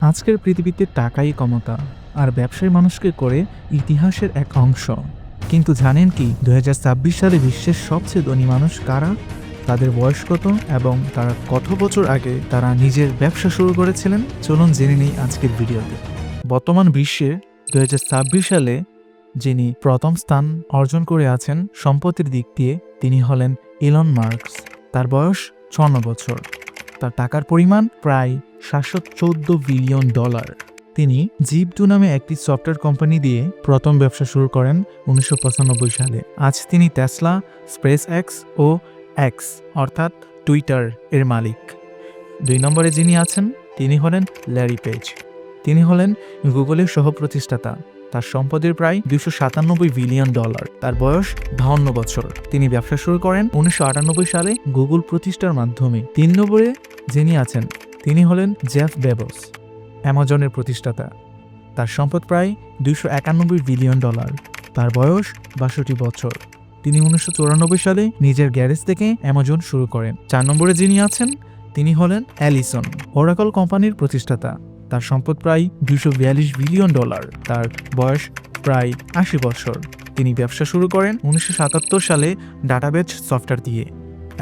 আজকের পৃথিবীতে টাকাই ক্ষমতা, আর ব্যবসায়ী মানুষকে করে ইতিহাসের এক অংশ। কিন্তু জানেন কি 2026 সালে বিশ্বের সবচেয়ে ধনী মানুষ কারা, তাদের বয়স কত এবং তারা কত বছর আগে তারা নিজের ব্যবসা শুরু করেছিলেন? চলুন জেনে নিই আজকের ভিডিওতে। বর্তমান বিশ্বে 2026 সালে যিনি প্রথম স্থান অর্জন করে আছেন সম্পত্তির দিক দিয়ে, তিনি হলেন ইলন মার্কস। তার বয়স 54 বছর। তার টাকার পরিমাণ প্রায় $714 বিলিয়ন। তিনি জিপ2 নামে একটি সফটওয়্যার কোম্পানি দিয়ে প্রথম ব্যবসা শুরু করেন 1995 সালে। আজ তিনি টেসলা, স্পেস এক্স ও এক্স অর্থাৎ টুইটার এর মালিক। 2 নম্বরে যিনি আছেন তিনি হলেন ল্যারি পেজ। তিনি হলেন গুগলের সহ-প্রতিষ্ঠাতা। তার সম্পদের প্রায় $297 বিলিয়ন। তার বয়স 52 বছর। তিনি ব্যবসা শুরু করেন 1998 সালে গুগল প্রতিষ্ঠার মাধ্যমে। 3 নম্বরে যিনি আছেন তিনি হলেন জেফ বেজোস, অ্যামাজনের প্রতিষ্ঠাতা। তার সম্পদ প্রায় $291 বিলিয়ন। তার বয়স 62 বছর। তিনি 1994 সালে নিজের গ্যারেজ থেকে অ্যামাজন শুরু করেন। 4 নম্বরে যিনি আছেন তিনি হলেন অ্যালিসন, ওরাকল কোম্পানির প্রতিষ্ঠাতা। তার সম্পদ প্রায় $242 বিলিয়ন। তার বয়স প্রায় 80 বছর। তিনি ব্যবসা শুরু করেন 1977 সালে ডাটাবেজ সফটওয়্যার দিয়ে।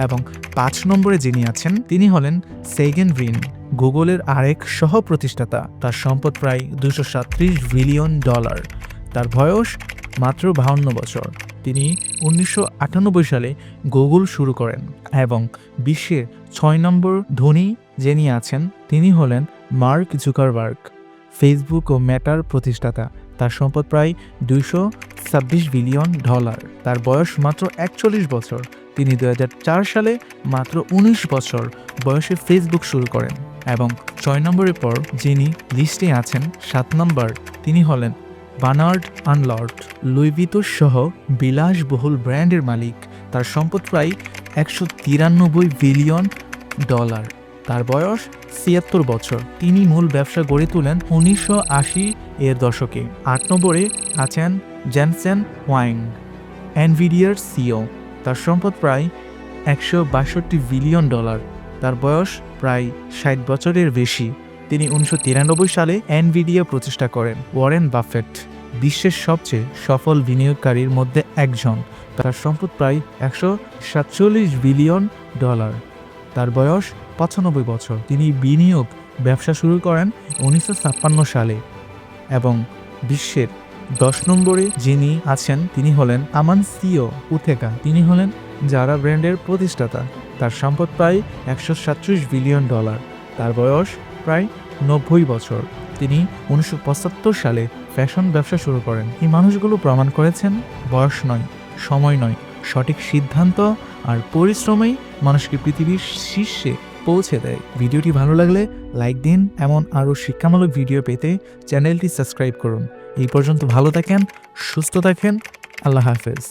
এবং 5 নম্বরে যিনি আছেন তিনি হলেন সেগেন ব্রিন, গুগলের আরেক সহ প্রতিষ্ঠাতা। তার সম্পদ প্রায় $237 বিলিয়ন। তার বয়স মাত্র 52 বছর। তিনি 1998 সালে গুগল শুরু করেন। এবং বিশ্বের 6 নম্বর ধনী যিনি আছেন তিনি হলেন মার্ক জুকারবার্গ, ফেসবুক ও মেটার প্রতিষ্ঠাতা। তার সম্পদ প্রায় $226 বিলিয়ন। তার বয়স মাত্র 41 বছর। তিনি 2004 সালে মাত্র 19 বছর বয়সে ফেসবুক শুরু করেন। এবং 6 নম্বরের পর যিনি লিস্টে আছেন 7 নম্বর, তিনি হলেন বার্নার্ড আর্নল্ট, লুই ভিতন সহ বিলাসবহুল ব্র্যান্ডের মালিক। তার সম্পদ প্রায় $193 বিলিয়ন। তার বয়স 76 বছর। তিনি মূল ব্যবসা গড়ে তোলেন 1980 এর দশকে। 8 নম্বরে আছেন জেনসেন ওয়াং, এনভিডিয়ার সিও। তার সম্পদ প্রায় $162 বিলিয়ন। তার বয়স প্রায় 60 বছরের বেশি। তিনি 1993 সালে এনভিডিয়া প্রতিষ্ঠা করেন। ওয়ারেন বাফেট, বিশ্বের সবচেয়ে সফল বিনিয়োগকারীর মধ্যে একজন। তার সম্পদ প্রায় $147 বিলিয়ন। তার বয়স 95 বছর। তিনি বিনিয়োগ ব্যবসা শুরু করেন 1956 সালে। এবং বিশ্বের 10 নম্বরে যিনি আছেন তিনি হলেন আমানসিও উথেকা। তিনি হলেন জারা ব্র্যান্ডের প্রতিষ্ঠাতা। তার সম্পদ প্রায় $137 বিলিয়ন। তার বয়স প্রায় 90 বছর। তিনি 1975 সালে ফ্যাশন ব্যবসা শুরু করেন। এই মানুষগুলো প্রমাণ করেছেন বয়স নয়, সময় নয়, সঠিক সিদ্ধান্ত আর পরিশ্রমেই মানুষকে পৃথিবীর শীর্ষে পৌঁছে দেয়। ভিডিওটি ভালো লাগলে লাইক দিন। এমন আরও শিক্ষামূলক ভিডিও পেতে চ্যানেলটি সাবস্ক্রাইব করুন। এই পর্যন্ত ভালো থাকেন, সুস্থ থাকেন। আল্লাহ হাফেজ।